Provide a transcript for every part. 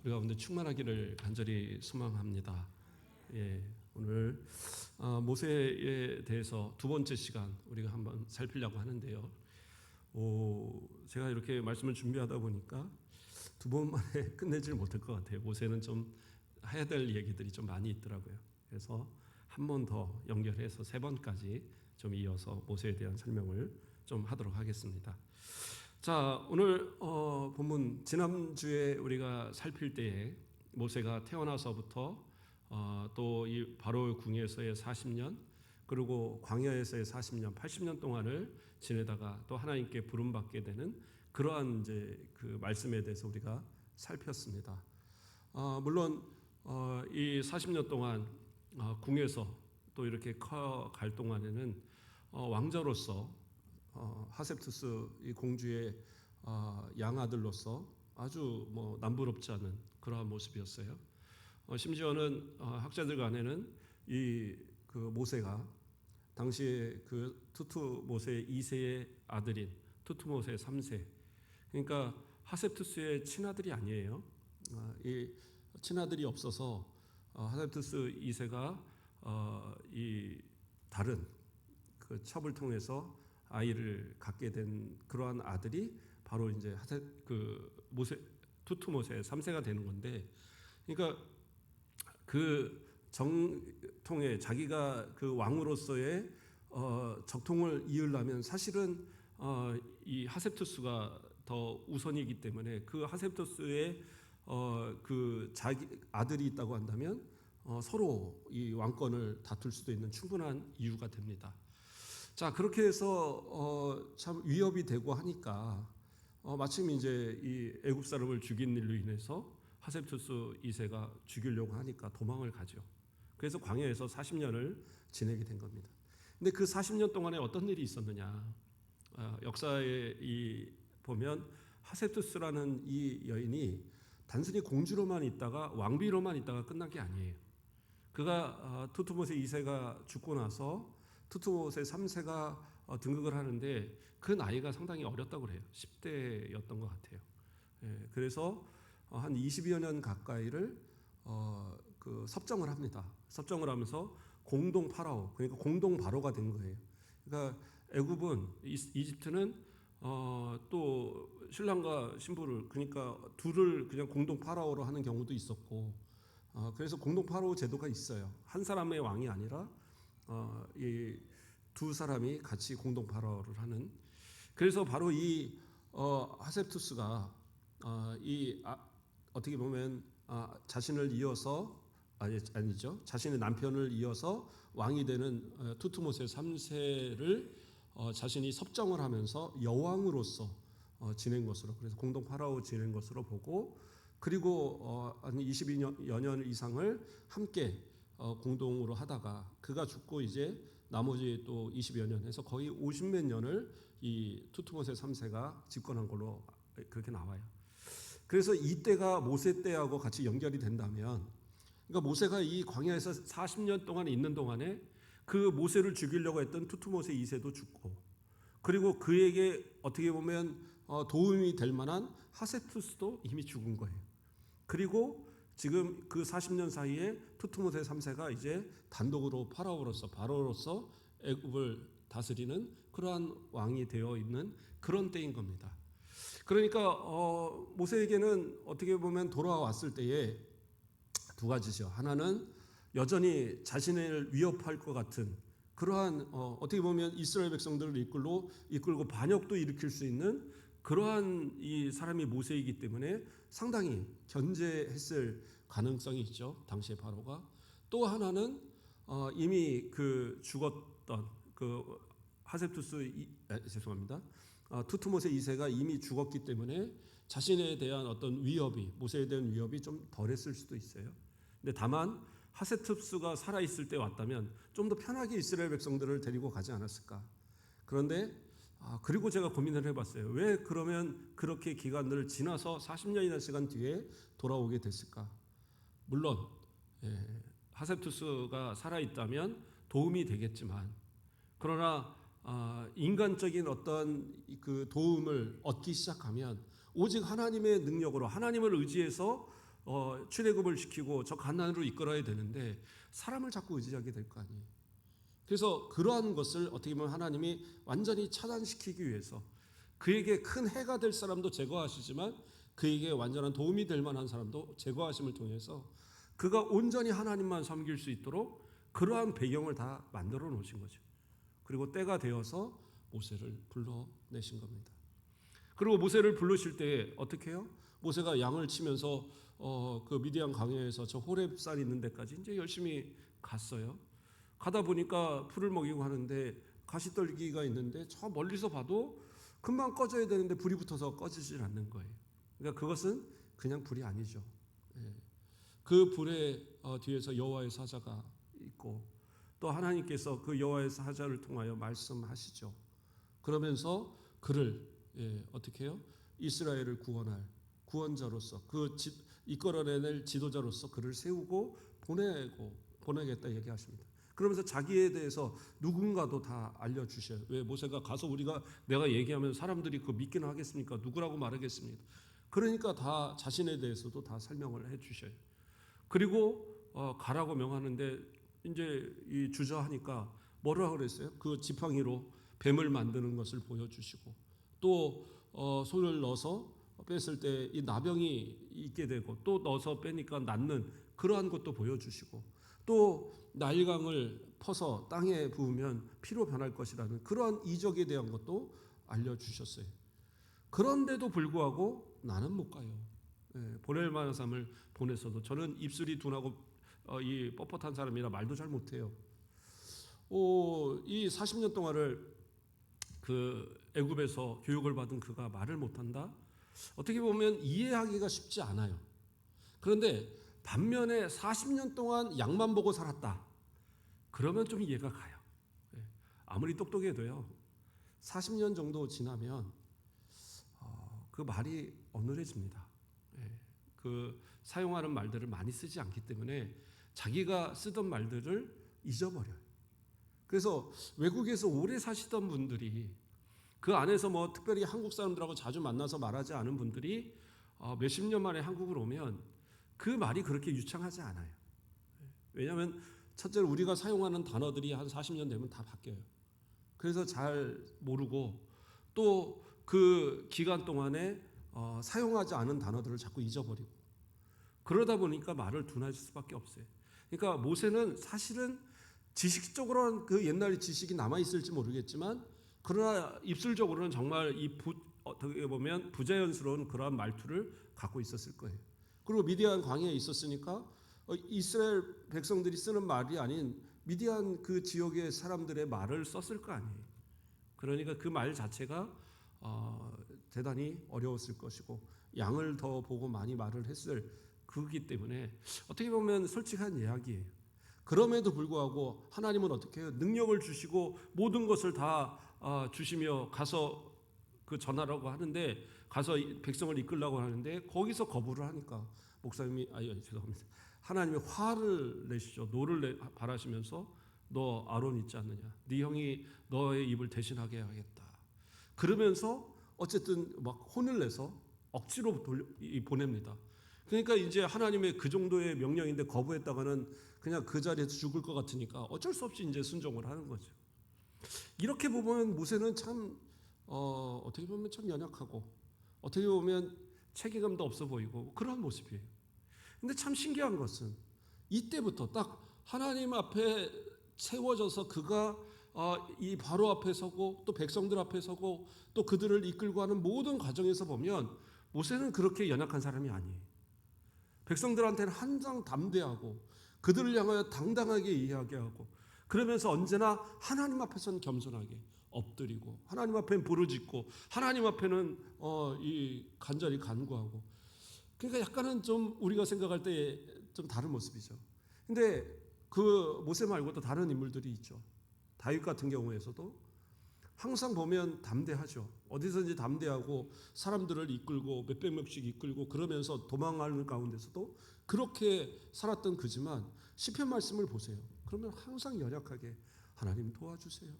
우리 가운데 충만하기를 간절히 소망합니다. 예, 오늘 모세에 대해서 두 번째 시간 우리가 한번 살피려고 하는데요. 제가 이렇게 말씀을 준비하다 보니까 두 번 만에 끝내지를 못할 것 같아요. 모세는 좀 해야 될 얘기들이 좀 많이 있더라고요. 그래서 한 번 더 연결해서 세 번까지 좀 이어서 모세에 대한 설명을 좀 하도록 하겠습니다. 자, 오늘 본문 지난주에 우리가 살필 때에 모세가 태어나서부터 또 이 바로 궁에서의 40년 그리고 광야에서의 40년, 80년 동안을 지내다가 또 하나님께 부름받게 되는 그러한 이제 그 말씀에 대해서 우리가 살폈습니다. 물론 이 40년 동안 궁에서 또 이렇게 커갈 동안에는 왕자로서 하셉투스 이 공주의 양아들로서 아주 남부럽지 않은 그러한 모습이었어요. 심지어는 학자들 간에는 이 그 모세가 당시에 그 투투모세 2세의 아들인 투투모세 3세, 그러니까 하셉투스의 친아들이 아니에요. 이 친아들이 없어서 하셉투스 2세가 이 다른 그 첩을 통해서 아이를 갖게 된 그러한 아들이 바로 이제 투투모세 3세가 되는 건데, 그러니까 그 정통에 자기가 그 왕으로서의 적통을 이으려면 사실은 이 하셉투스가 더 우선이기 때문에 그 하셉투스의 그 자기 아들이 있다고 한다면 서로 이 왕권을 다툴 수도 있는 충분한 이유가 됩니다. 자, 그렇게 해서 참 위협이 되고 하니까 마침 이제 이 애굽 사람을 죽인 일로 인해서 하셉투스 2세가 죽이려고 하니까 도망을 가죠. 그래서 광야에서 40년을 지내게 된 겁니다. 근데 그 40년 동안에 어떤 일이 있었느냐? 역사에 보면 하셉투스라는 이 여인이 단순히 공주로만 있다가 왕비로만 있다가 끝난 게 아니에요. 그가 투투모세 2세가 죽고 나서 투투모세 3세가 등극을 하는데 그 나이가 상당히 어렸다고 그래요. 10대였던 것 같아요. 예, 그래서 한 20여 년 가까이를 그 섭정을 합니다. 섭정을 하면서 공동 파라오, 그러니까 공동 바로가 된 거예요. 그러니까 애굽은 이집트는 또 신랑과 신부를, 그러니까 둘을 그냥 공동 파라오로 하는 경우도 있었고, 그래서 공동 파라오 제도가 있어요. 한 사람의 왕이 아니라 이 두 사람이 같이 공동 파라오를 하는. 그래서 바로 이 하셉투스가 어떻게 보면 자신을 이어서 아니죠. 자신의 남편을 이어서 왕이 되는 투투모세 3세를 자신이 섭정을 하면서 여왕으로서 지낸 것으로, 그래서 공동 파라오 지낸 것으로 보고, 그리고 한 22여 년 이상을 함께 공동으로 하다가 그가 죽고 이제 나머지 또 20여 년 해서 거의 50몇 년을 이 투투모세 3세가 집권한 걸로 그렇게 나와요. 그래서 이때가 모세 때하고 같이 연결이 된다면, 그러니까 모세가 이 광야에서 40년 동안 있는 동안에 그 모세를 죽이려고 했던 투투모세 2세도 죽고, 그리고 그에게 어떻게 보면 도움이 될 만한 하셉투스도 이미 죽은 거예요. 그리고 지금 그 40년 사이에 투투모세 3세가 이제 단독으로 바로로서 애굽을 다스리는 그러한 왕이 되어 있는 그런 때인 겁니다. 그러니까 모세에게는 어떻게 보면 돌아왔을 때에 두 가지죠. 하나는 여전히 자신을 위협할 것 같은 그러한 어떻게 보면 이스라엘 백성들을 이끌고 반역도 일으킬 수 있는 그러한 이 사람이 모세이기 때문에 상당히 견제했을 가능성이 있죠. 당시에 바로가. 또 하나는 이미 그 죽었던 그 투투모세 2세가 이미 죽었기 때문에 자신에 대한 어떤 위협이, 모세에 대한 위협이 좀 덜했을 수도 있어요. 근데 다만 하셉투스가 살아있을 때 왔다면 좀 더 편하게 이스라엘 백성들을 데리고 가지 않았을까. 그런데 그리고 제가 고민을 해봤어요. 왜 그러면 그렇게 기간들을 지나서 40년이나 시간 뒤에 돌아오게 됐을까. 물론 하셉투스가 살아있다면 도움이 되겠지만, 그러나 인간적인 어떤 그 도움을 얻기 시작하면 오직 하나님의 능력으로, 하나님을 의지해서 출애굽을 시키고 저 가나안으로 이끌어야 되는데 사람을 자꾸 의지하게 될 거 아니에요. 그래서 그러한 것을 어떻게 보면 하나님이 완전히 차단시키기 위해서 그에게 큰 해가 될 사람도 제거하시지만 그에게 완전한 도움이 될 만한 사람도 제거하심을 통해서 그가 온전히 하나님만 섬길 수 있도록 그러한 배경을 다 만들어 놓으신 거죠. 그리고 때가 되어서 모세를 불러내신 겁니다. 그리고 모세를 부르실 때 어떻게 해요? 모세가 양을 치면서 그 미디안 강야에서 저 호렙산 있는 데까지 이제 열심히 갔어요. 가다 보니까 풀을 먹이고 하는데 가시떨기가 있는데 저 멀리서 봐도 금방 꺼져야 되는데 불이 붙어서 꺼지질 않는 거예요. 그러니까 그것은 그냥 불이 아니죠. 예. 그 불의 뒤에서 여호와의 사자가 있고 또 하나님께서 그 여호와의 사자를 통하여 말씀하시죠. 그러면서 그를 어떻게 해요? 이스라엘을 구원할 구원자로서 이끌어내낼 지도자로서 그를 세우고 보내겠다 얘기하십니다. 그러면서 자기에 대해서 누군가도 다 알려주셔요. 왜 모세가 가서 내가 얘기하면 사람들이 그거 믿기는 하겠습니까? 누구라고 말하겠습니까? 그러니까 다 자신에 대해서도 다 설명을 해주셔요. 그리고 가라고 명하는데 이제 이 주저하니까 뭐라고 그랬어요? 그 지팡이로 뱀을 만드는 것을 보여주시고 또 손을 넣어서 뺐을 때 이 나병이 있게 되고 또 넣어서 빼니까 낫는 그러한 것도 보여주시고 또 나일강을 퍼서 땅에 부으면 피로 변할 것이라는 그러한 이적에 대한 것도 알려주셨어요. 그런데도 불구하고 나는 못 가요. 보낼 만한 사람을 보냈어도 저는 입술이 둔하고 이 뻣뻣한 사람이라 말도 잘 못해요. 이 40년 동안을 그 애굽에서 교육을 받은 그가 말을 못한다? 어떻게 보면 이해하기가 쉽지 않아요. 그런데 반면에 40년 동안 양만 보고 살았다. 그러면 좀 이해가 가요. 아무리 똑똑해도요. 40년 정도 지나면 그 말이 어눌해집니다. 그 사용하는 말들을 많이 쓰지 않기 때문에 자기가 쓰던 말들을 잊어버려요. 그래서 외국에서 오래 사시던 분들이 그 안에서 뭐 특별히 한국 사람들하고 자주 만나서 말하지 않은 분들이 몇십 년 만에 한국을 오면 그 말이 그렇게 유창하지 않아요. 왜냐하면 첫째로 우리가 사용하는 단어들이 한 40년 되면 다 바뀌어요. 그래서 잘 모르고 또 그 기간 동안에 사용하지 않은 단어들을 자꾸 잊어버리고 그러다 보니까 말을 둔할 수밖에 없어요. 그러니까 모세는 사실은 지식적으로는 그 옛날 지식이 남아있을지 모르겠지만 그러나 입술적으로는 정말 어떻게 보면 부자연스러운 그러한 말투를 갖고 있었을 거예요. 그리고 미디안 광야에 있었으니까 이스라엘 백성들이 쓰는 말이 아닌 미디안 그 지역의 사람들의 말을 썼을 거 아니에요. 그러니까 그 말 자체가 대단히 어려웠을 것이고 양을 더 보고 많이 말을 했을 그기 때문에 어떻게 보면 솔직한 이야기예요. 그럼에도 불구하고 하나님은 어떻게 해요? 능력을 주시고 모든 것을 다 주시며 가서 그 전하라고 하는데 가서 백성을 이끌라고 하는데 거기서 거부를 하니까 목사님이 죄송합니다. 하나님이 화를 내시죠. 노를 바라시면서 너 아론 있지 않느냐? 네 형이 너의 입을 대신하게 해야겠다. 그러면서 어쨌든 막 혼을 내서 억지로 보냅니다. 그러니까 이제 하나님의 그 정도의 명령인데 거부했다가는 그냥 그 자리에서 죽을 것 같으니까 어쩔 수 없이 이제 순종을 하는 거죠. 이렇게 보면 모세는 참 어떻게 보면 참 연약하고 어떻게 보면 책임감도 없어 보이고 그런 모습이에요. 근데 참 신기한 것은 이때부터 딱 하나님 앞에 세워져서 그가 이 바로 앞에 서고 또 백성들 앞에 서고 또 그들을 이끌고 하는 모든 과정에서 보면 모세는 그렇게 연약한 사람이 아니에요. 백성들한테는 항상 담대하고 그들을 향하여 당당하게 이야기하고 그러면서 언제나 하나님 앞에서는 겸손하게 엎드리고 하나님 앞에는 부르짖고 하나님 앞에는 이 간절히 간구하고 그러니까 약간은 좀 우리가 생각할 때 좀 다른 모습이죠. 근데 그 모세 말고도 다른 인물들이 있죠. 다윗 같은 경우에서도 항상 보면 담대하죠. 어디서든지 담대하고 사람들을 이끌고 몇백 명씩 이끌고 그러면서 도망가는 가운데서도 그렇게 살았던 그지만 시편 말씀을 보세요. 그러면 항상 연약하게 하나님 도와주세요.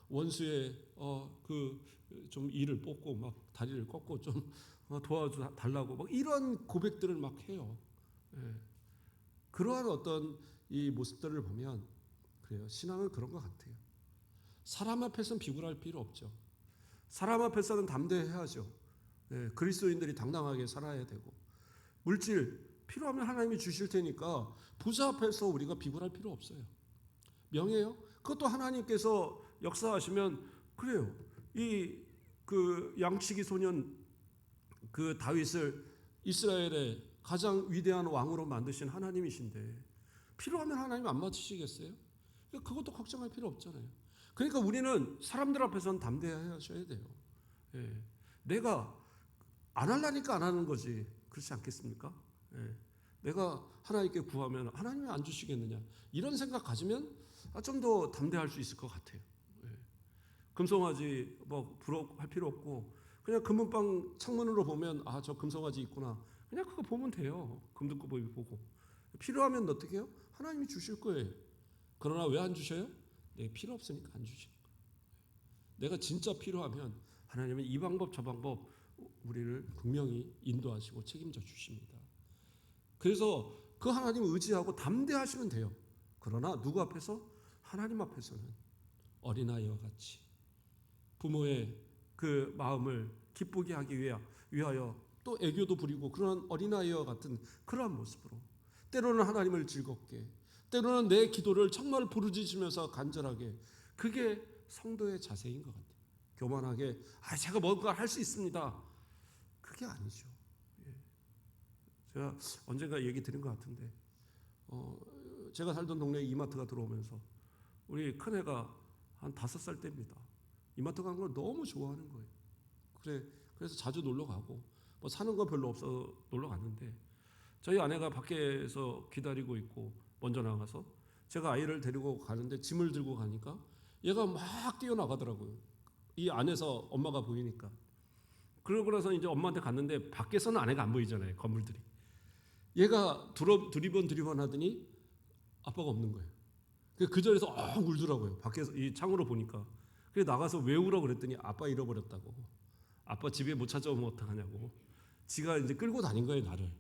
원수의 그 좀 이를 뽑고 막 다리를 꺾고 좀 도와달라고 막 이런 고백들을 막 해요. 예. 그러한 어떤 이 모습들을 보면 그래요. 신앙은 그런 것 같아요. 사람 앞에서는 비굴할 필요 없죠. 사람 앞에서는 담대해야죠. 예, 그리스도인들이 당당하게 살아야 되고 물질 필요하면 하나님이 주실 테니까 부자 앞에서 우리가 비굴할 필요 없어요. 명예요? 그것도 하나님께서 역사하시면 그래요. 이 그 양치기 소년 그 다윗을 이스라엘의 가장 위대한 왕으로 만드신 하나님이신데 필요하면 하나님 안 맞추시겠어요? 그것도 걱정할 필요 없잖아요. 그러니까 우리는 사람들 앞에서는 담대하셔야 돼요. 예. 내가 안 하려니까 안 하는 거지. 그렇지 않겠습니까? 예. 내가 하나님께 구하면 하나님이 안 주시겠느냐. 이런 생각 가지면 좀 더 담대할 수 있을 것 같아요. 예. 금송아지 뭐 부러워할 필요 없고 그냥 금은방 창문으로 보면 저 금송아지 있구나. 그냥 그거 보면 돼요. 금등고비 보고. 필요하면 어떻게 해요? 하나님이 주실 거예요. 그러나 왜 안 주셔요? 내 필요 없으니까 안 주시는 거예요. 내가 진짜 필요하면 하나님은 이 방법 저 방법 우리를 분명히 인도하시고 책임져 주십니다. 그래서 그 하나님을 의지하고 담대하시면 돼요. 그러나 누구 앞에서? 하나님 앞에서는 어린아이와 같이 부모의 그 마음을 기쁘게 하기 위하여 또 애교도 부리고 그런 어린아이와 같은 그러한 모습으로 때로는 하나님을 즐겁게 때로는 내 기도를 정말 부르짖으면서 간절하게 그게 성도의 자세인 것 같아요. 교만하게 제가 뭔가 할 수 있습니다. 그게 아니죠. 제가 언젠가 얘기 드린 것 같은데 제가 살던 동네에 이마트가 들어오면서 우리 큰애가 한 5살 때입니다. 이마트 가는 걸 너무 좋아하는 거예요. 그래서 자주 놀러 가고 뭐 사는 거 별로 없어 놀러 갔는데 저희 아내가 밖에서 기다리고 있고 먼저 나가서 제가 아이를 데리고 가는데 짐을 들고 가니까 얘가 막 뛰어나가더라고요. 이 안에서 엄마가 보이니까. 그러고 나서 이제 엄마한테 갔는데 밖에서는 아내가 안 보이잖아요. 건물들이. 얘가 두리번 하더니 아빠가 없는 거예요. 그 자리에서 울더라고요. 밖에서 이 창으로 보니까. 그래서 나가서 왜 울어 그랬더니 아빠 잃어버렸다고. 아빠 집에 못 찾아오면 어떡하냐고. 지가 이제 끌고 다닌 거예요, 나를.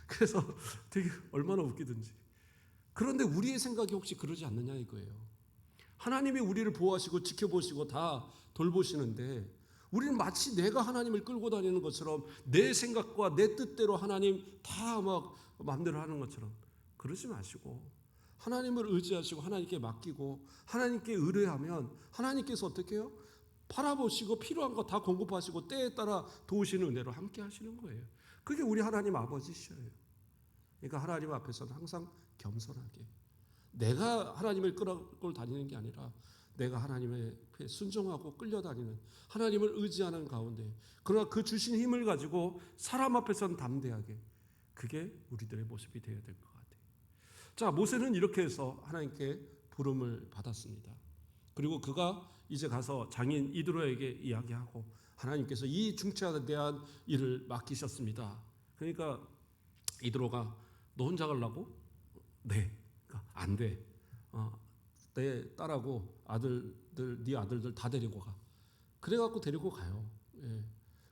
그래서 되게 얼마나 웃기든지. 그런데 우리의 생각이 혹시 그러지 않느냐 이거예요. 하나님이 우리를 보호하시고 지켜보시고 다 돌보시는데 우리는 마치 내가 하나님을 끌고 다니는 것처럼 내 생각과 내 뜻대로 하나님 다 막 마음대로 하는 것처럼 그러지 마시고 하나님을 의지하시고 하나님께 맡기고 하나님께 의뢰하면 하나님께서 어떻게 해요? 바라보시고 필요한 거 다 공급하시고 때에 따라 도우시는 은혜로 함께 하시는 거예요. 그게 우리 하나님 아버지셔요. 그러니까 하나님 앞에서는 항상 겸손하게 내가 하나님을 끌고 다니는 게 아니라 내가 하나님의 순종하고 끌려다니는 하나님을 의지하는 가운데 그러나 그 주신 힘을 가지고 사람 앞에서는 담대하게 그게 우리들의 모습이 되어야 될 것 같아요. 자, 모세는 이렇게 해서 하나님께 부름을 받았습니다. 그리고 그가 이제 가서 장인 이드로에게 이야기하고 하나님께서 이 중차에 대한 일을 맡기셨습니다. 그러니까 이드로가 너 혼자 가려고? 네. 그러니까 안 돼. 내 딸하고 네 아들들 다 데리고 가. 그래갖고 데리고 가요. 예.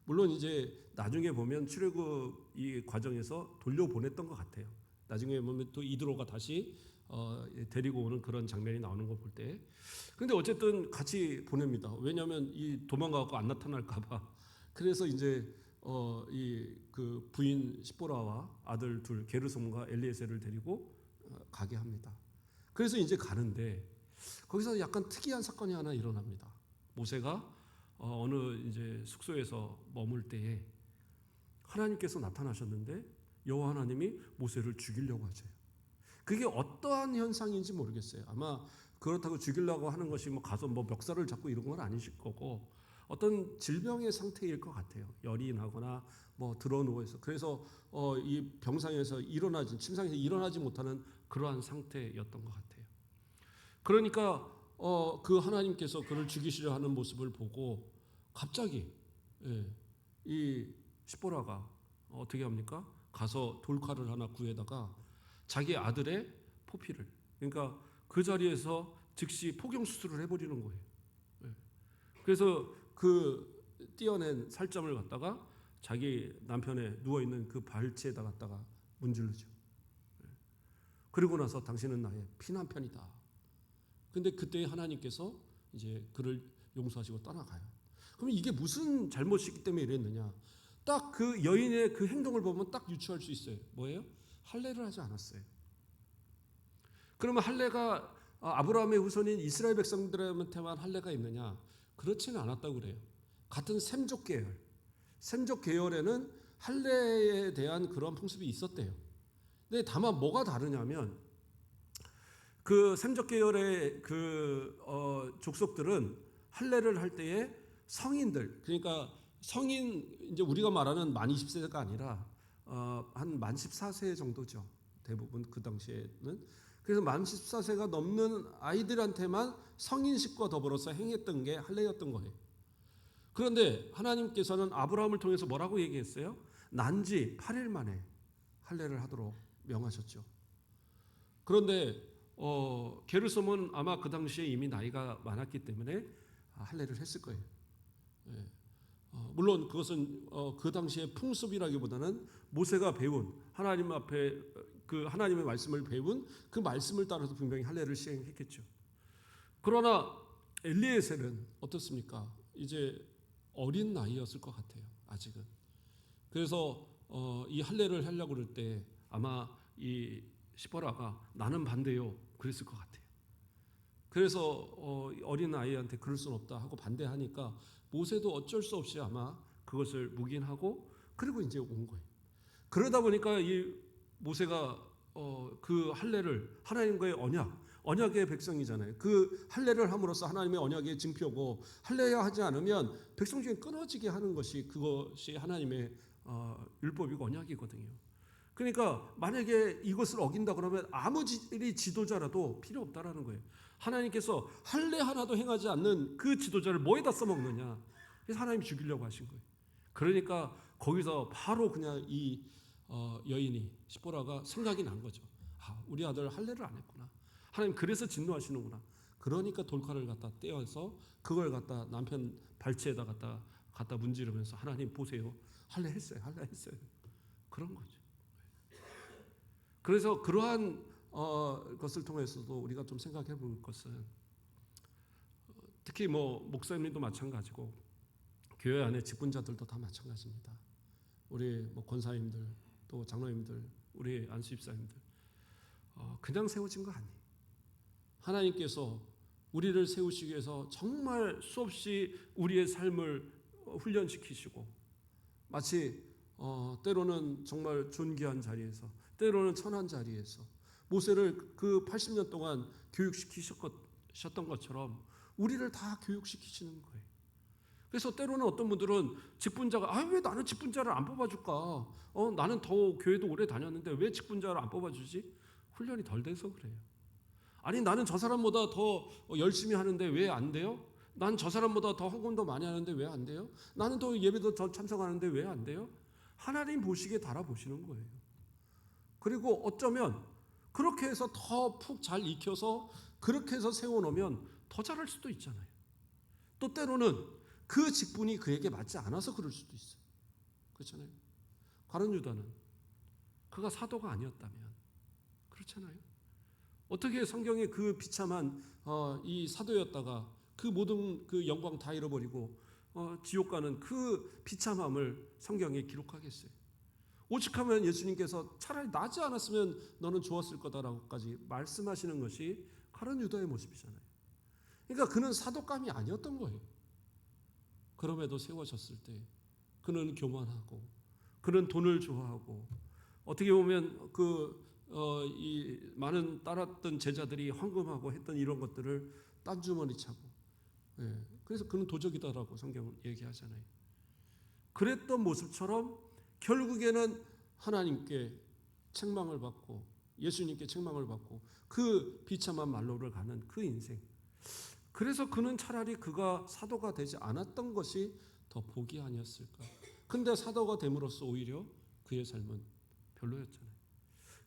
물론 이제 나중에 보면 출애굽 이 과정에서 돌려보냈던 것 같아요. 나중에 보면 또 이드로가 다시 데리고 오는 그런 장면이 나오는 거 볼 때. 근데 어쨌든 같이 보냅니다. 왜냐하면 이 도망가고 안 나타날까봐. 그래서 이제 이 그 부인 시보라와 아들 둘 게르솜과 엘리에셀을 데리고 가게 합니다. 그래서 이제 가는데 거기서 약간 특이한 사건이 하나 일어납니다. 모세가 어느 이제 숙소에서 머물 때에 하나님께서 나타나셨는데 여호와 하나님이 모세를 죽이려고 하세요. 그게 어떠한 현상인지 모르겠어요. 아마 그렇다고 죽이려고 하는 것이 뭐 가서 뭐 멱살을 잡고 이런 건 아니실 거고 어떤 질병의 상태일 것 같아요. 열이 나거나 뭐 드러 누워서 그래서 이 병상에서 침상에서 일어나지 못하는 그러한 상태였던 것 같아요. 그러니까 그 하나님께서 그를 죽이시려 하는 모습을 보고 갑자기 이 시보라가 어떻게 합니까? 가서 돌칼을 하나 구해다가 자기 아들의 포피를 그러니까 그 자리에서 즉시 포경 수술을 해버리는 거예요. 그래서 그 띄어낸 살점을 갖다가 자기 남편의 누워 있는 그 발치에다 갖다가 문지르죠. 그리고 나서 당신은 나의 피난편이다. 근데 그때 하나님께서 이제 그를 용서하시고 떠나가요. 그럼 이게 무슨 잘못이기 때문에 이랬느냐? 딱 그 여인의 그 행동을 보면 딱 유추할 수 있어요. 뭐예요? 할례를 하지 않았어요. 그러면 할례가 아브라함의 후손인 이스라엘 백성들한테만 할례가 있느냐? 그렇지는 않았다고 그래요. 같은 셈족 계열에는 할례에 대한 그런 풍습이 있었대요. 근데 다만 뭐가 다르냐면 그 셈족 계열의 그 족속들은 할례를 할 때에 성인들, 그러니까 성인, 이제 우리가 말하는 만 20세가 아니라 한 만 14세 정도죠. 대부분 그 당시에는. 그래서 만 14세가 넘는 아이들한테만 성인식과 더불어서 행했던 게 할례였던 거예요. 그런데 하나님께서는 아브라함을 통해서 뭐라고 얘기했어요? 난지 8일 만에 할례를 하도록 명하셨죠. 그런데 게르솜은 아마 그 당시에 이미 나이가 많았기 때문에 할례를 했을 거예요. 예. 물론 그것은 그 당시의 풍습이라기보다는 모세가 배운 하나님 앞에 그 하나님의 말씀을 배운 그 말씀을 따라서 분명히 할례를 시행했겠죠. 그러나 엘리에셀은 어떻습니까? 이제 어린 나이였을 것 같아요. 아직은. 그래서 이 할례를 하려고 그럴 때 아마 이 시보라가 나는 반대요. 그랬을 것 같아요. 그래서 어린 아이한테 그럴 수는 없다 하고 반대하니까 모세도 어쩔 수 없이 아마 그것을 묵인하고 그리고 이제 온 거예요. 그러다 보니까 이 모세가 그 할례를 하나님과의 언약의 백성이잖아요. 그 할례를 함으로써 하나님의 언약의 증표고 할례야 하지 않으면 백성 중에 끊어지게 하는 것이 그것이 하나님의 율법이고 언약이거든요. 그러니까 만약에 이것을 어긴다 그러면 아무리 지도자라도 필요 없다라는 거예요. 하나님께서 할례 하나도 행하지 않는 그 지도자를 뭐에다 써먹느냐. 그래서 하나님이 죽이려고 하신 거예요. 그러니까 거기서 바로 그냥 이 여인이 시보라가 생각이 난 거죠. 우리 아들 할례를 안 했구나. 하나님 그래서 진노하시는구나. 그러니까 돌칼을 갖다 떼어서 그걸 갖다 남편 발치에다 갖다 문지르면서 하나님 보세요. 할례했어요. 그런 거죠. 그래서 그러한 것을 통해서도 우리가 좀 생각해 볼 것은 특히 목사님도 마찬가지고 교회 안에 직분자들도 다 마찬가지입니다. 우리 권사님들 또 장로님들 우리 안수집사님들 그냥 세워진 거 아니에요. 하나님께서 우리를 세우시기 위해서 정말 수없이 우리의 삶을 훈련시키시고 마치 때로는 정말 존귀한 자리에서 때로는 천한 자리에서 모세를 그 80년 동안 교육시키셨던 것처럼 우리를 다 교육시키시는 거예요. 그래서 때로는 어떤 분들은 직분자가 왜 나는 직분자를 안 뽑아줄까? 나는 더 교회도 오래 다녔는데 왜 직분자를 안 뽑아주지? 훈련이 덜 돼서 그래요. 아니 나는 저 사람보다 더 열심히 하는데 왜 안 돼요? 난 저 사람보다 더 헌금도 많이 하는데 왜 안 돼요? 나는 더 예배도 더 참석하는데 왜 안 돼요? 하나님 보시기에 달아보시는 거예요. 그리고 어쩌면 그렇게 해서 더 푹 잘 익혀서 그렇게 해서 세워놓으면 더 잘할 수도 있잖아요. 또 때로는 그 직분이 그에게 맞지 않아서 그럴 수도 있어요. 그렇잖아요. 가룟 유다는 그가 사도가 아니었다면 그렇잖아요. 어떻게 성경에 그 비참한 이 사도였다가 그 모든 그 영광 다 잃어버리고 지옥 가는 그 비참함을 성경에 기록하겠어요. 오직하면 예수님께서 차라리 나지 않았으면 너는 좋았을 거다라고까지 말씀하시는 것이 가룟 유다의 모습이잖아요. 그러니까 그는 사도감이 아니었던 거예요. 그럼에도 세워졌을 때 그는 교만하고 그는 돈을 좋아하고 어떻게 보면 이 많은 따랐던 제자들이 헌금하고 했던 이런 것들을 딴주머니 차고 그래서 그는 도적이다라고 성경은 얘기하잖아요. 그랬던 모습처럼 결국에는 하나님께 책망을 받고 예수님께 책망을 받고 그 비참한 말로를 가는 그 인생. 그래서 그는 차라리 그가 사도가 되지 않았던 것이 더 복이 아니었을까. 근데 사도가 됨으로써 오히려 그의 삶은 별로였잖아요.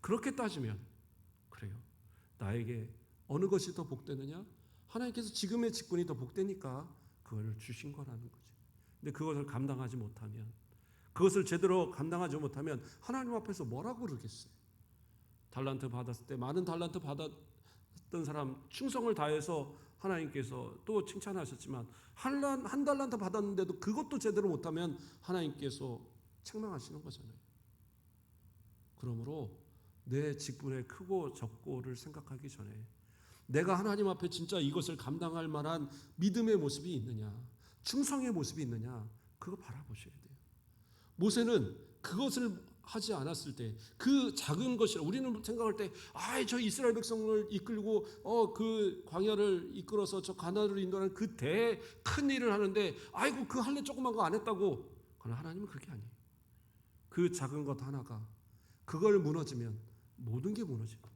그렇게 따지면 그래요. 나에게 어느 것이 더 복되느냐? 하나님께서 지금의 직분이 더 복되니까 그걸 주신 거라는 거지. 근데 그것을 감당하지 못하면 그것을 제대로 감당하지 못하면 하나님 앞에서 뭐라고 그러겠어요? 달란트 받았을 때 많은 달란트 받았던 사람 충성을 다해서 하나님께서 또 칭찬하셨지만 한 달란트 받았는데도 그것도 제대로 못하면 하나님께서 책망하시는 거잖아요. 그러므로 내 직분의 크고 적고를 생각하기 전에 내가 하나님 앞에 진짜 이것을 감당할 만한 믿음의 모습이 있느냐, 충성의 모습이 있느냐, 그거 바라보셔야 돼요. 모세는 그것을 하지 않았을 때 그 작은 것이라 우리는 생각할 때 저 이스라엘 백성을 이끌고 그 광야를 이끌어서 저 가나안으로 인도하는 그 큰 일을 하는데 아이고 그 할례 조그만 거 안 했다고. 그러나 하나님은 그렇게 아니에요. 그 작은 것 하나가 그걸 무너지면 모든 게 무너지고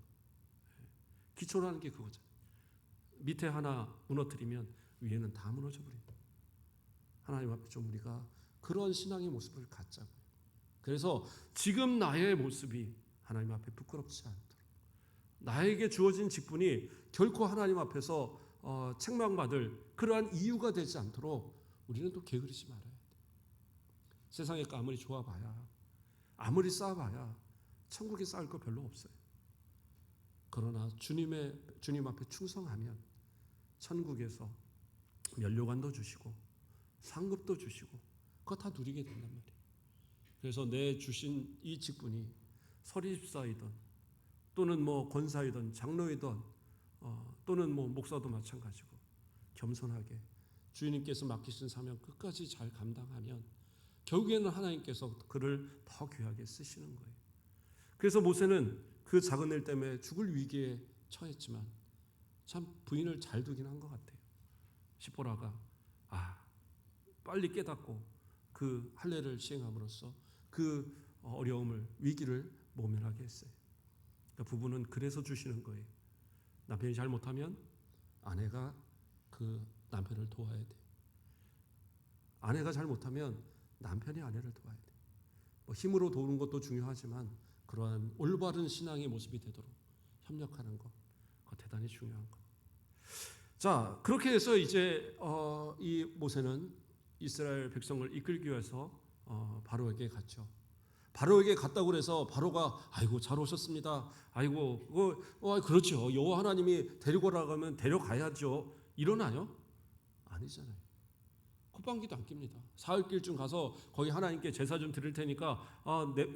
기초라는 게 그거죠. 밑에 하나 무너뜨리면 위에는 다 무너져 버립니다. 하나님 앞에 좀 우리가 그런 신앙의 모습을 갖자고요. 그래서 지금 나의 모습이 하나님 앞에 부끄럽지 않도록 나에게 주어진 직분이 결코 하나님 앞에서 책망받을 그러한 이유가 되지 않도록 우리는 또 게으르지 말아야 돼요. 세상의 거 아무리 좋아봐야 아무리 쌓아봐야 천국에 쌓을 거 별로 없어요. 그러나 주님 앞에 충성하면 천국에서 면류관도 주시고 상급도 주시고 그거 다 누리게 된단 말이에요. 그래서 내 주신 이 직분이 서리집사이든 또는 권사이든 장로이든 또는 목사도 마찬가지고 겸손하게 주님께서 맡기신 사명 끝까지 잘 감당하면 결국에는 하나님께서 그를 더 귀하게 쓰시는 거예요. 그래서 모세는 그 작은 일 때문에 죽을 위기에 처했지만 참 부인을 잘 두긴 한 것 같아요. 시보라가 빨리 깨닫고 그 할례를 시행함으로써 그 어려움을 위기를 모면하게 했어요. 그러니까 부부는 그래서 주시는 거예요. 남편이 잘못하면 아내가 그 남편을 도와야 돼요. 아내가 잘못하면 남편이 아내를 도와야 돼요. 힘으로 도우는 것도 중요하지만 그러한 올바른 신앙의 모습이 되도록 협력하는 것, 그거 대단히 중요한 것. 자, 그렇게 해서 이제 이 모세는 이스라엘 백성을 이끌기 위해서 바로에게 갔죠. 바로에게 갔다고 그래서 바로가 아이고 잘 오셨습니다. 아이고 그렇죠. 여호와 하나님이 데리고 가면 데려가야죠. 이러나요? 아니잖아요. 콧방귀도 안 낍니다. 사흘길쯤 가서 거기 하나님께 제사 좀 드릴 테니까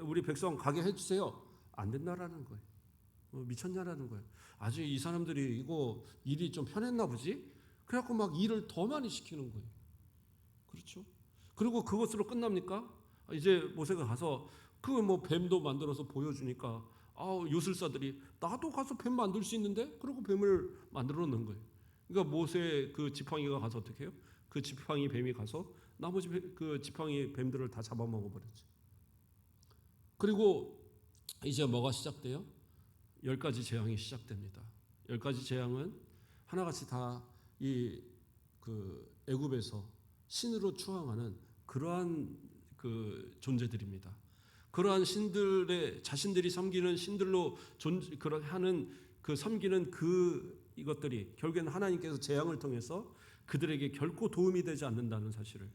우리 백성 가게 해주세요. 안 된다라는 거예요. 미쳤냐라는 거예요. 아주 이 사람들이 이거 일이 좀 편했나 보지? 그래갖고 막 일을 더 많이 시키는 거예요. 그렇죠? 그리고 그것으로 끝납니까? 이제 모세가 가서 뱀도 만들어서 보여주니까 요술사들이 나도 가서 뱀 만들 수 있는데? 그리고 뱀을 만들어 놓은 거예요. 그러니까 모세 그 지팡이가 가서 어떻게 해요? 그 지팡이 뱀이 가서 나머지 그 지팡이 뱀들을 다 잡아먹어 버렸죠. 그리고 이제 뭐가 시작돼요? 10가지 재앙이 시작됩니다. 10가지 재앙은 하나같이 다 이 애굽에서 신으로 추앙하는 그러한 그 존재들입니다. 그러한 신들의 자신들이 섬기는 신들로 하는 그 섬기는 이것들이 결국에는 하나님께서 재앙을 통해서 그들에게 결코 도움이 되지 않는다는 사실을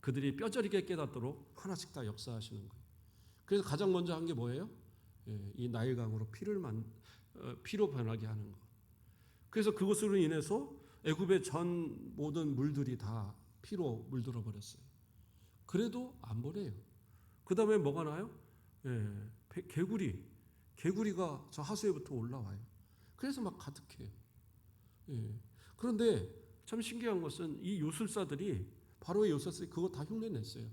그들이 뼈저리게 깨닫도록 하나씩 다 역사하시는 거예요. 그래서 가장 먼저 한 게 뭐예요? 이 나일강으로 피로 변하게 하는 것. 그래서 그것으로 인해서 애굽의 전 모든 물들이 다 피로 물들어 버렸어요. 그래도 안 보내요. 그 다음에 뭐가 나요? 개구리가 저 하수에부터 올라와요. 그래서 막 가득해요. 그런데 참 신기한 것은 이 요술사들이 바로의 요술사들이 그거 다 흉내냈어요.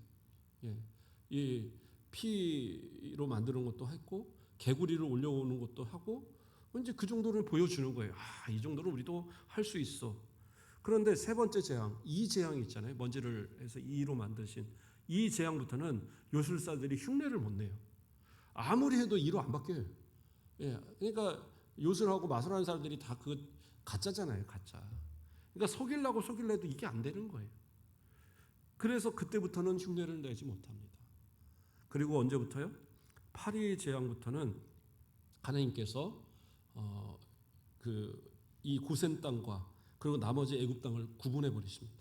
이 피로 만드는 것도 했고 개구리를 올려오는 것도 하고 이제 그 정도를 보여주는 거예요. 이 정도는 우리도 할 수 있어. 그런데 세 번째 재앙, 이 재앙이 있잖아요. 먼지를 해서 이로 만드신 이 재앙부터는 요술사들이 흉내를 못 내요. 아무리 해도 이로 안 바뀌어요. 그러니까 요술하고 마술하는 사람들이 다 가짜잖아요, 가짜. 그러니까 속이려고 해도 이게 안 되는 거예요. 그래서 그때부터는 흉내를 내지 못합니다. 그리고 언제부터요? 8위 재앙부터는 하나님께서 이 고센 땅과 그리고 나머지 애굽 땅을 구분해 버리십니다.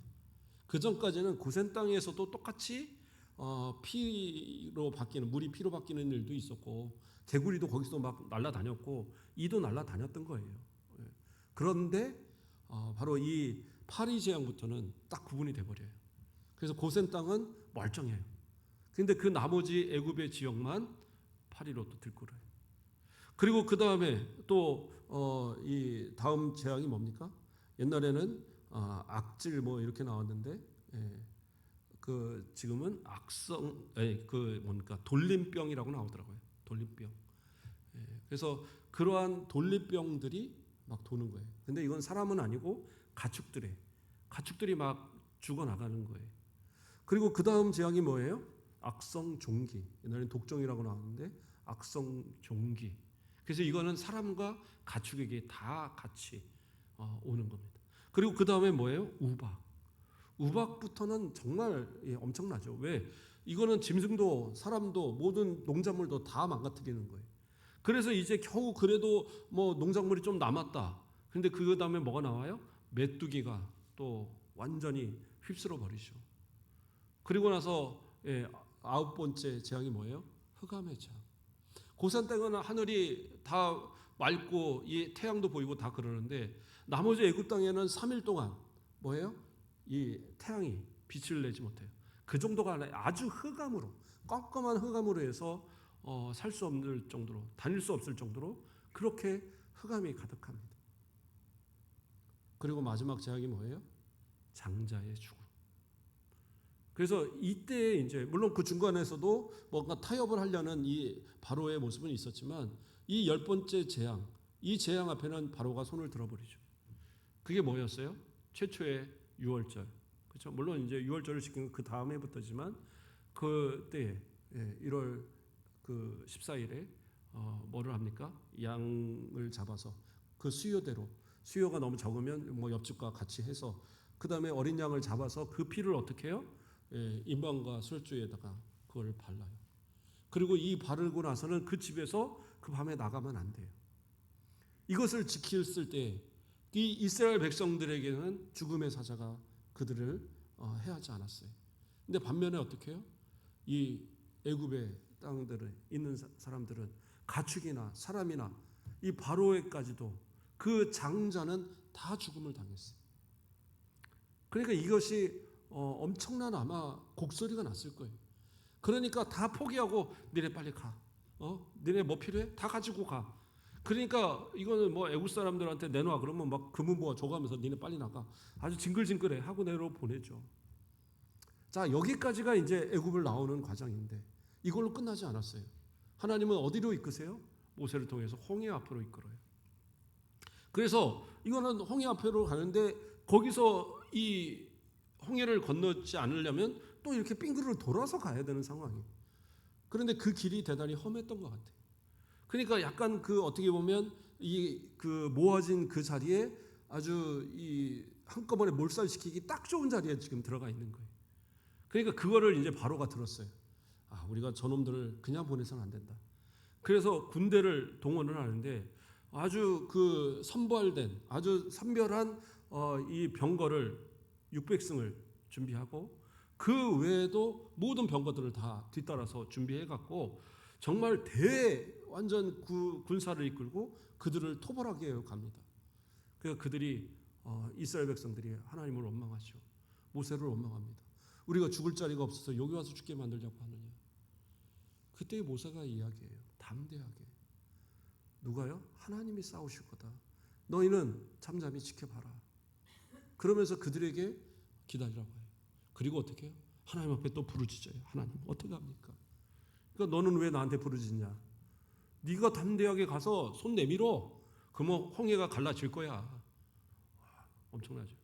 그 전까지는 고센 땅에서도 똑같이 피로 바뀌는, 물이 피로 바뀌는 일도 있었고 개구리도 거기서 막 날아다녔고 이도 날아다녔던 거예요. 예. 그런데 바로 이 파리 재앙부터는 딱 구분이 돼버려요. 그래서 고센 땅은 멀쩡해요. 그런데 그 나머지 애굽의 지역만 파리로 또 들끓어요. 그리고 그 다음에 또 이 다음 재앙이 뭡니까? 옛날에는 악질 뭐 이렇게 나왔는데, 예, 그 지금은 악성, 그 뭡니까, 돌림병이라고 나오더라고요. 돌림병. 예, 그래서 그러한 돌림병들이 막 도는 거예요. 근데 이건 사람은 아니고 가축들이 막 죽어 나가는 거예요. 그리고 그 다음 재앙이 뭐예요? 악성 종기. 옛날엔 독종이라고 나왔는데 악성 종기. 그래서 이거는 사람과 가축에게 다 같이 오는 겁니다. 그리고 그 다음에 뭐예요? 우박. 우박부터는 정말 엄청나죠. 왜? 이거는 짐승도 사람도 모든 농작물도 다 망가뜨리는 거예요. 그래서 이제 겨우 그래도 뭐 농작물이 좀 남았다. 근데 그 다음에 뭐가 나와요? 메뚜기가 또 완전히 휩쓸어 버리죠. 그리고 나서 아홉 번째 재앙이 뭐예요? 흑암의 재앙. 고산 땅은 하늘이 다 맑고 이 태양도 보이고 다 그러는데 나머지 애굽 땅에는 3일 동안 뭐예요? 이 태양이 빛을 내지 못해요. 그 정도가 아니라 아주 흑암으로, 껌껌한 흑암으로 해서 살 수 없을 정도로, 다닐 수 없을 정도로 그렇게 흑암이 가득합니다. 그리고 마지막 재앙이 뭐예요? 장자의 죽음. 그래서 이때 이제 물론 그 중간에서도 뭔가 타협을 하려는 이 바로의 모습은 있었지만 이 열 번째 재앙, 이 재앙 앞에는 바로가 손을 들어버리죠. 그게 뭐였어요? 최초의 유월절. 그렇죠? 물론 이제 유월절을 지킨 그 다음에부터지만 그때 1월 그 14일에 뭐를 합니까? 양을 잡아서 그 수요대로, 수요가 너무 적으면 뭐 옆집과 같이 해서 그 다음에 어린 양을 잡아서 그 피를 어떻게 해요? 임방과 술주에다가 그걸 발라요. 그리고 이 바르고 나서는 그 집에서 그 밤에 나가면 안 돼요. 이것을 지켰을 때 이 이스라엘 백성들에게는 죽음의 사자가 그들을 해하지 않았어요. 근데 반면에 어떻게 해요? 이 애굽의 땅들에 있는 사람들은 가축이나 사람이나 이 바로에까지도 그 장자는 다 죽음을 당했어요. 그러니까 이것이 엄청난 아마 곡소리가 났을 거예요. 그러니까 다 포기하고 니네 빨리 가. 니네 뭐 필요해? 다 가지고 가. 그러니까 이거는 뭐 애국 사람들한테 내놔 그러면 막 금은보화 줘가면서 니네 빨리 나가. 아주 징글징글해 하고 내로 보내죠. 자, 여기까지가 이제 애굽을 나오는 과정인데 이걸로 끝나지 않았어요. 하나님은 어디로 이끄세요? 모세를 통해서 홍해 앞으로 이끌어요. 그래서 이거는 홍해 앞으로 가는데 거기서 이 홍해를 건너지 않으려면 또 이렇게 빙그르르 돌아서 가야 되는 상황이에요. 그런데 그 길이 대단히 험했던 것 같아요. 그러니까 약간 그 어떻게 보면 이 그 모아진 그 자리에 아주 이 한꺼번에 몰살시키기 딱 좋은 자리에 지금 들어가 있는 거예요. 그러니까 그거를 이제 바로가 들었어요. 우리가 저놈들을 그냥 보내서는 안 된다. 그래서 군대를 동원을 하는데 아주 그 선발된 아주 선별한 이 병거를 600승을 준비하고 그 외에도 모든 병거들을 다 뒤따라서 준비해 갖고 정말 완전 군사를 이끌고 그들을 토벌하게 갑니다. 그러니까 그들이 이스라엘 백성들이 하나님을 원망하죠. 모세를 원망합니다. 우리가 죽을 자리가 없어서 여기 와서 죽게 만들려고 하느냐. 그때의 모세가 이야기해요. 담대하게. 누가요? 하나님이 싸우실 거다. 너희는 잠잠히 지켜봐라. 그러면서 그들에게 기다리라고 해요. 그리고 어떻게 해요? 하나님 앞에 또 부르짖어요. 하나님 어떻게 합니까? 그러니까 너는 왜 나한테 부르짖냐? 네가 담대하게 가서 손 내밀어. 그러면 홍해가 갈라질 거야. 엄청나죠.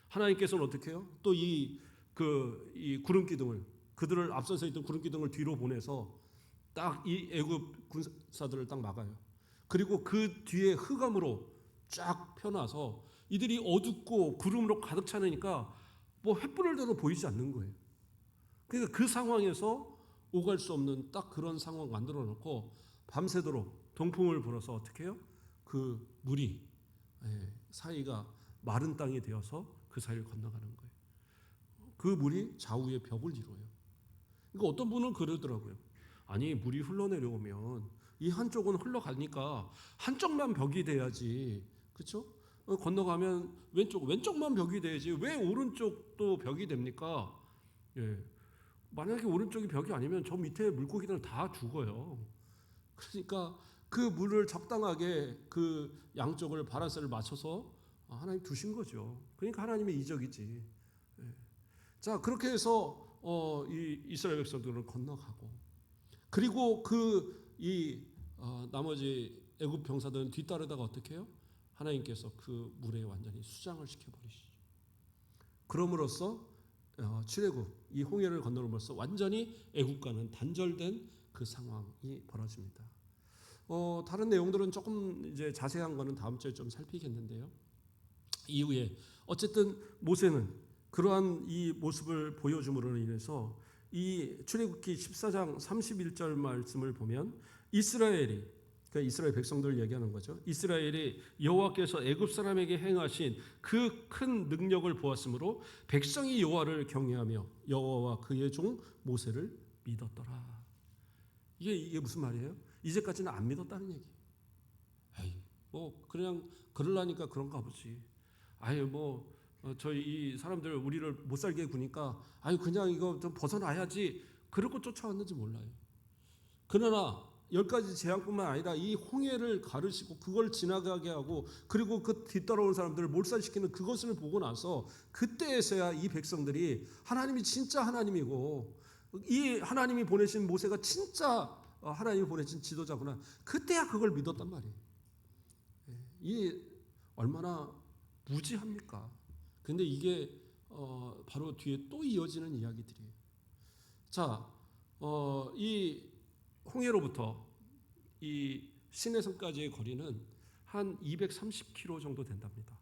하나님께서는 어떻게 해요? 또 이 구름 기둥을 그들을 앞서서 있던 구름 기둥을 뒤로 보내서 딱 이 애굽 군사들을 딱 막아요. 그리고 그 뒤에 흑암으로 쫙 펴놔서 이들이 어둡고 구름으로 가득 차니까 뭐 횃불을 들어 보이지 않는 거예요. 그러니까 그 상황에서 오갈 수 없는 딱 그런 상황 만들어 놓고 밤새도록 동풍을 불어서 어떻게 해요? 그 물이 사이가 마른 땅이 되어서 그 사이를 건너가는 거예요. 그 물이 좌우의 벽을 이루어요. 그러니까 어떤 분은 그러더라고요. 아니 물이 흘러내려오면 이 한쪽은 흘러가니까 한쪽만 벽이 돼야지, 그렇죠? 건너가면 왼쪽만 벽이 돼야지 왜 오른쪽도 벽이 됩니까? 예. 만약에 오른쪽이 벽이 아니면 저 밑에 물고기들은 다 죽어요. 그러니까 그 물을 적당하게 그 양쪽을 바란스를 맞춰서 하나님 두신 거죠. 그러니까 하나님의 이적이지. 예. 자, 그렇게 해서 이 이스라엘 백성들은 건너가고, 그리고 나머지 애굽 병사들은 뒤따르다가 어떻게 해요? 하나님께서 그 물에 완전히 수장을 시켜버리시죠. 그럼으로써 출애굽 이 홍해를 건너므로써 완전히 애굽과는 단절된 그 상황이 벌어집니다. 다른 내용들은 조금 이제 자세한 거는 다음 주에 좀 살피겠는데요. 이후에 어쨌든 모세는 그러한 이 모습을 보여줌으로 인해서 이 출애굽기 14장 31절 말씀을 보면 이스라엘이, 그러니까 이스라엘 백성들 얘기하는 거죠. 이스라엘이 여호와께서 애굽 사람에게 행하신 그 큰 능력을 보았으므로 백성이 여호와를 경외하며 여호와와 그의 종 모세를 믿었더라. 이게 무슨 말이에요? 이제까지는 안 믿었다는 얘기. 에이, 뭐 그냥 그러려니까 그런가 보지. 아유 뭐 저희 이 사람들 우리를 못 살게 구니까 아유 그냥 이거 좀 벗어나야지, 그러고 쫓아왔는지 몰라요. 그러나 10가지 재앙뿐만 아니라 이 홍해를 가르시고 그걸 지나가게 하고 그리고 그 뒤따라오는 사람들을 몰살시키는 그것을 보고 나서 그때에서야 이 백성들이 하나님이 진짜 하나님이고 이 하나님이 보내신 모세가 진짜 하나님이 보내신 지도자구나, 그때야 그걸 믿었단 말이에요. 이 얼마나 무지합니까? 근데 이게 바로 뒤에 또 이어지는 이야기들이에요. 자, 이 홍해로부터 이 시내산까지의 거리는 한 230km 정도 된답니다.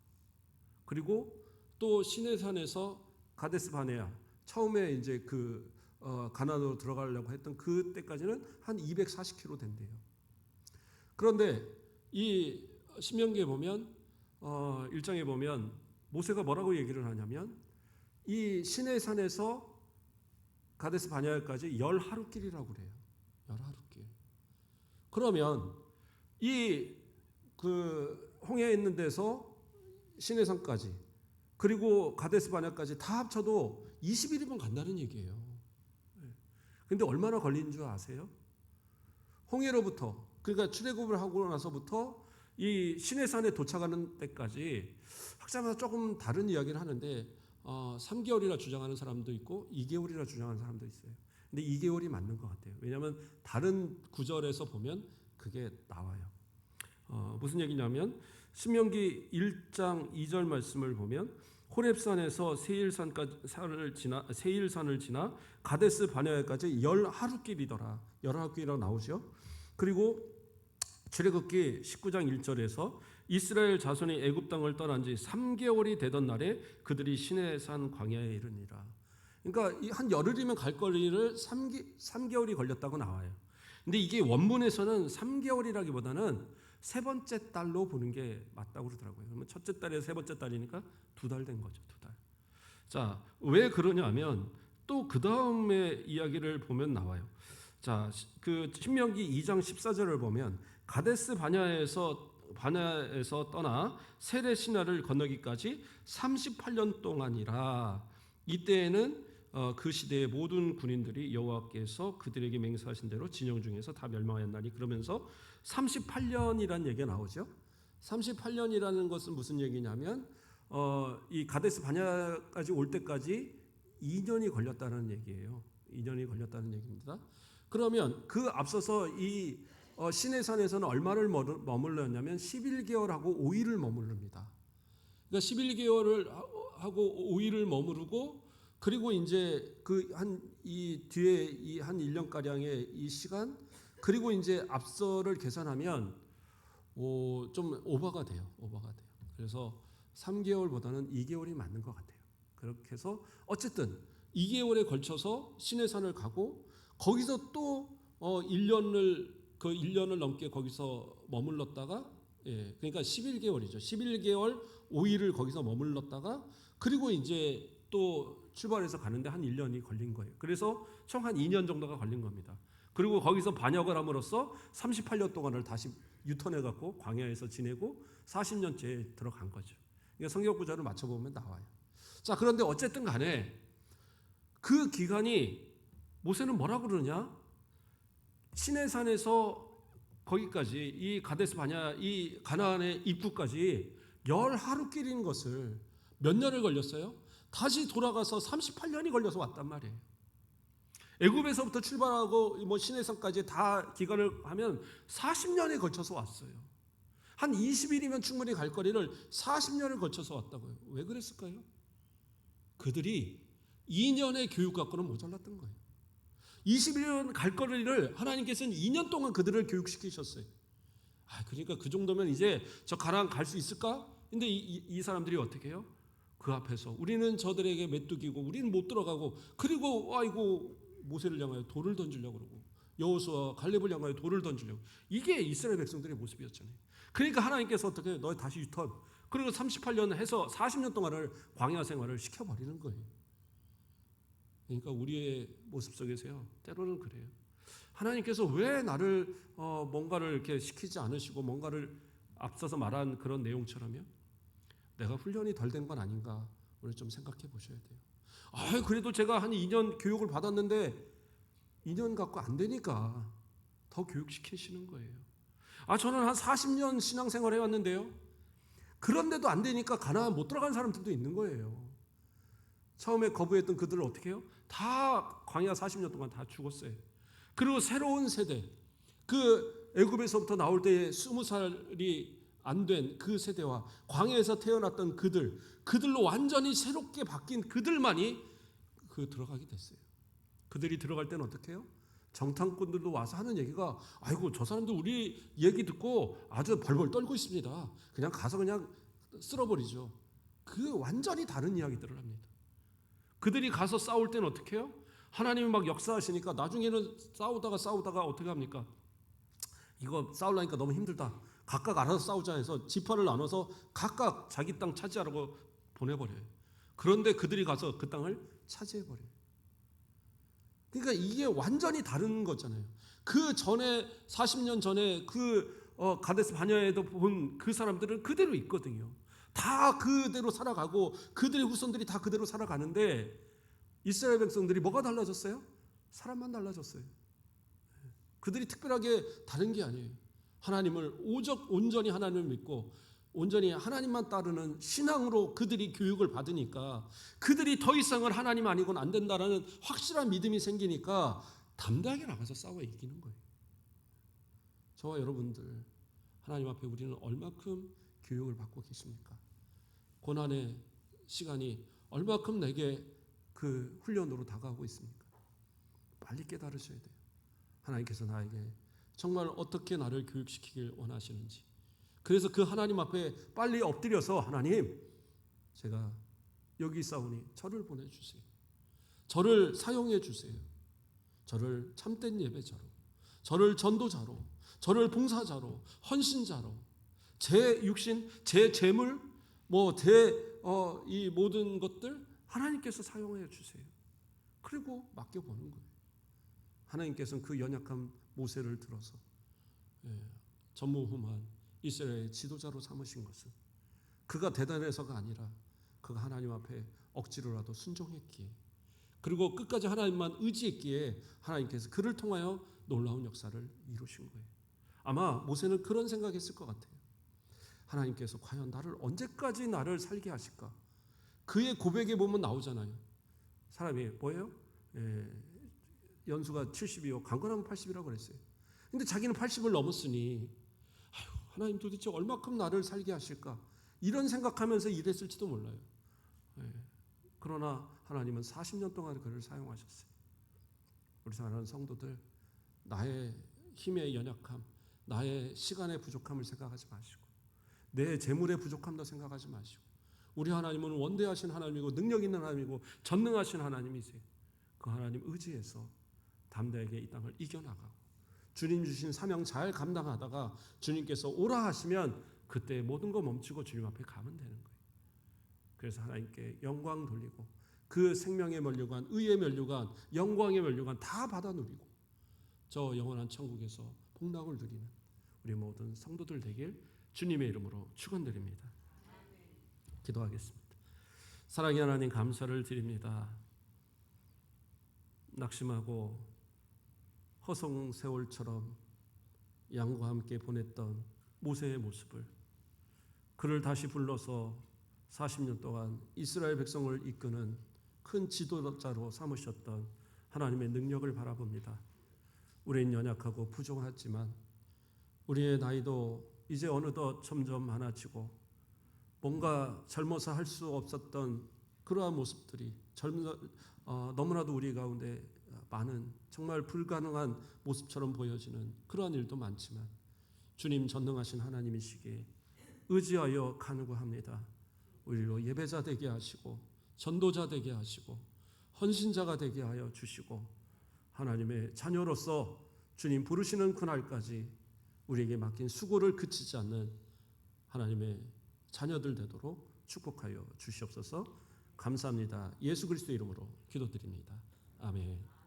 그리고 또 시내산에서 가데스 바네아, 처음에 이제 가나안으로 들어가려고 했던 그때까지는 한 240km 된대요. 그런데 이 신명기에 보면 1장에 보면 모세가 뭐라고 얘기를 하냐면 이 시내산에서 가데스 바네아까지 10하루길이라고 그래요. 10하루길. 그러면 이 홍해에 있는 데서 시내산까지 그리고 가데스 바네아까지 다 합쳐도 21일이면 간다는 얘기예요. 근데 얼마나 걸리는 줄 아세요? 홍해로부터, 그러니까 출애굽을 하고 나서부터 이 시내산에 도착하는 때까지 학자마다 조금 다른 이야기를 하는데 3개월이라 주장하는 사람도 있고 2개월이라 주장하는 사람도 있어요. 근데 2개월이 맞는 것 같아요. 왜냐하면 다른 구절에서 보면 그게 나와요. 무슨 얘기냐면 신명기 1장 2절 말씀을 보면 호렙산에서 세일산을 지나 가데스 바네아까지 10하루길이더라. 10하루길이라고 나오죠. 그리고 출애굽기 19장 1절에서 이스라엘 자손이 애굽 땅을 떠난 지 3개월이 되던 날에 그들이 시내산 광야에 이르니라. 그러니까 한 열흘이면 갈 거리를 3개월이 걸렸다고 나와요. 근데 이게 원문에서는 3개월이라기보다는 세 번째 달로 보는 게 맞다고 그러더라고요. 그러면 첫째 달에서 세 번째 달이니까 2달 된 거죠. 2달. 자, 왜 그러냐면 또 그 다음에 이야기를 보면 나와요. 자, 그 신명기 2장 14절을 보면 가데스 바네아에서 떠나 세레 시나를 건너기까지 38년 동안이라. 이때에는 그 시대의 모든 군인들이 여호와께서 그들에게 맹세하신 대로 진영 중에서 다 멸망하였나니, 그러면서 38년이라는 얘기가 나오죠. 38년이라는 것은 무슨 얘기냐면 이 가데스 바네아까지 올 때까지 2년이 걸렸다는 얘기예요. 2년이 걸렸다는 얘기입니다. 그러면 그 앞서서 이 시내산에서는 얼마를 머물렀냐면 11개월하고 5일을 머무릅니다. 그러니까 11개월을 하고 5일을 머무르고, 그리고 이제 이 뒤에 이 한 1년 가량의 이 시간, 그리고 이제 앞서를 계산하면 좀 오버가 돼요. 그래서 3개월보다는 2개월이 맞는 것 같아요. 그렇게 해서 어쨌든 2개월에 걸쳐서 시내산을 가고 거기서 또 1년을 넘게 거기서 머물렀다가, 그러니까 11개월이죠. 11개월 5일을 거기서 머물렀다가, 그리고 이제 또 출발해서 가는데 한 1년이 걸린 거예요. 그래서 총 한 2년 정도가 걸린 겁니다. 그리고 거기서 반역을 함으로써 38년 동안을 다시 유턴해 갖고 광야에서 지내고 40년째에 들어간 거죠. 그러니까 성경 구절을 맞춰보면 나와요. 자, 그런데 어쨌든 간에 그 기간이 모세는 뭐라 그러냐? 시내산에서 거기까지 이 가데스 바냐 이 가나안의 입구까지 10하루길인 것을 몇 년을 걸렸어요? 다시 돌아가서 38년이 걸려서 왔단 말이에요. 애굽에서부터 출발하고 뭐 시내산까지 다 기간을 하면 40년에 걸쳐서 왔어요. 한 20일이면 충분히 갈 거리를 40년을 걸쳐서 왔다고요. 왜 그랬을까요? 그들이 2년의 교육 갖고는 모자랐던 거예요. 21년 갈 거리를 하나님께서는 2년 동안 그들을 교육시키셨어요. 그러니까 그 정도면 이제 저 가나안 갈 수 있을까? 근데 이 사람들이 어떻게 해요? 그 앞에서 우리는 저들에게 메뚜기고 우리는 못 들어가고, 그리고 아이고 모세를 향하여 돌을 던지려고 그러고 여호수아 갈렙을 향하여 돌을 던지려고. 이게 이스라엘 백성들의 모습이었잖아요. 그러니까 하나님께서 어떻게 해요? 너 다시 유턴. 그리고 38년 해서 40년 동안을 광야 생활을 시켜버리는 거예요. 그러니까 우리의 모습 속에서요, 때로는 그래요. 하나님께서 왜 나를 뭔가를 이렇게 시키지 않으시고 뭔가를 앞서서 말한 그런 내용처럼요, 내가 훈련이 덜 된 건 아닌가 오늘 좀 생각해 보셔야 돼요. 그래도 제가 한 2년 교육을 받았는데 2년 갖고 안 되니까 더 교육시키시는 거예요. 저는 한 40년 신앙생활 해왔는데요, 그런데도 안 되니까 가나안 못 들어간 사람들도 있는 거예요. 처음에 거부했던 그들을 어떻게 해요? 다 광야 40년 동안 다 죽었어요. 그리고 새로운 세대, 그 애굽에서부터 나올 때에 20살이 안 된 그 세대와 광야에서 태어났던 그들로 완전히 새롭게 바뀐 그들만이 들어가게 됐어요. 그들이 들어갈 때는 어떻게 해요? 정탐꾼들도 와서 하는 얘기가, 아이고 저 사람들 우리 얘기 듣고 아주 벌벌 떨고 있습니다. 그냥 가서 그냥 쓸어버리죠. 그 완전히 다른 이야기들을 합니다. 그들이 가서 싸울 때는 어떻게 해요? 하나님이 막 역사하시니까 나중에는 싸우다가 어떻게 합니까? 이거 싸우려니까 너무 힘들다. 각각 알아서 싸우자 해서 지파를 나눠서 각각 자기 땅 차지하라고 보내버려요. 그런데 그들이 가서 그 땅을 차지해버려요. 그러니까 이게 완전히 다른 거잖아요. 그 전에 40년 전에 가데스 바냐에도 본 그 사람들은 그대로 있거든요. 다 그대로 살아가고 그들의 후손들이 다 그대로 살아가는데 이스라엘 백성들이 뭐가 달라졌어요? 사람만 달라졌어요. 그들이 특별하게 다른 게 아니에요. 하나님을 온전히 하나님을 믿고 온전히 하나님만 따르는 신앙으로 그들이 교육을 받으니까 그들이 더 이상은 하나님 아니고는 안 된다라는 확실한 믿음이 생기니까 담대하게 나가서 싸워 이기는 거예요. 저와 여러분들 하나님 앞에 우리는 얼마큼 교육을 받고 계십니까? 고난의 시간이 얼마큼 내게 그 훈련으로 다가오고 있습니까? 빨리 깨달으셔야 돼요. 하나님께서 나에게 정말 어떻게 나를 교육시키길 원하시는지. 그래서 그 하나님 앞에 빨리 엎드려서, 하나님, 제가 여기 있사오니 저를 보내주세요. 저를 사용해 주세요. 저를 참된 예배자로, 저를 전도자로, 저를 봉사자로, 헌신자로, 제 육신, 제 재물, 이 모든 것들 하나님께서 사용해 주세요. 그리고 맡겨보는 거예요. 하나님께서는 그 연약한 모세를 들어서 전무후무한 이스라엘의 지도자로 삼으신 것은 그가 대단해서가 아니라 그가 하나님 앞에 억지로라도 순종했기에, 그리고 끝까지 하나님만 의지했기에 하나님께서 그를 통하여 놀라운 역사를 이루신 거예요. 아마 모세는 그런 생각했을 것 같아요. 하나님께서 과연 언제까지 나를 살게 하실까? 그의 고백에 보면 나오잖아요. 사람이 뭐예요? 연수가 70이요. 강건하면 80이라고 그랬어요. 근데 자기는 80을 넘었으니 하나님 도대체 얼마큼 나를 살게 하실까? 이런 생각하면서 일했을지도 몰라요. 그러나 하나님은 40년 동안 그를 사용하셨어요. 우리 사랑하는 성도들, 나의 힘의 연약함, 나의 시간의 부족함을 생각하지 마시고, 내 재물의 부족함도 생각하지 마시고, 우리 하나님은 원대하신 하나님이고 능력 있는 하나님이고 전능하신 하나님이세요. 그 하나님 의지해서 담대하게 이 땅을 이겨나가고 주님 주신 사명 잘 감당하다가 주님께서 오라 하시면 그때 모든 거 멈추고 주님 앞에 가면 되는 거예요. 그래서 하나님께 영광 돌리고 그 생명의 면류관, 의의 면류관, 영광의 면류관 다 받아 누리고 저 영원한 천국에서 복락을 누리는 우리 모든 성도들 되길 주님의 이름으로 축원드립니다. 기도하겠습니다. 사랑의 하나님, 감사를 드립니다. 낙심하고 허송 세월처럼 양과 함께 보냈던 모세의 모습을, 그를 다시 불러서 40년 동안 이스라엘 백성을 이끄는 큰 지도자로 삼으셨던 하나님의 능력을 바라봅니다. 우리는 연약하고 부족하지만 우리의 나이도 이제 어느덧 점점 많아지고 뭔가 젊어서 할 수 없었던 그러한 모습들이 너무나도 우리 가운데 많은, 정말 불가능한 모습처럼 보여지는 그러한 일도 많지만 주님 전능하신 하나님이시기에 의지하여 간구합니다. 우리로 예배자 되게 하시고 전도자 되게 하시고 헌신자가 되게 하여 주시고 하나님의 자녀로서 주님 부르시는 그날까지 우리에게 맡긴 수고를 그치지 않는 하나님의 자녀들 되도록 축복하여 주시옵소서. 감사합니다. 예수 그리스도 이름으로 기도드립니다. 아멘.